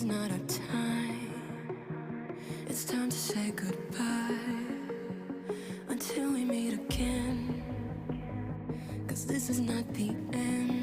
is not our time. It's time to say goodbye until we meet again. 'Cause this is not the end.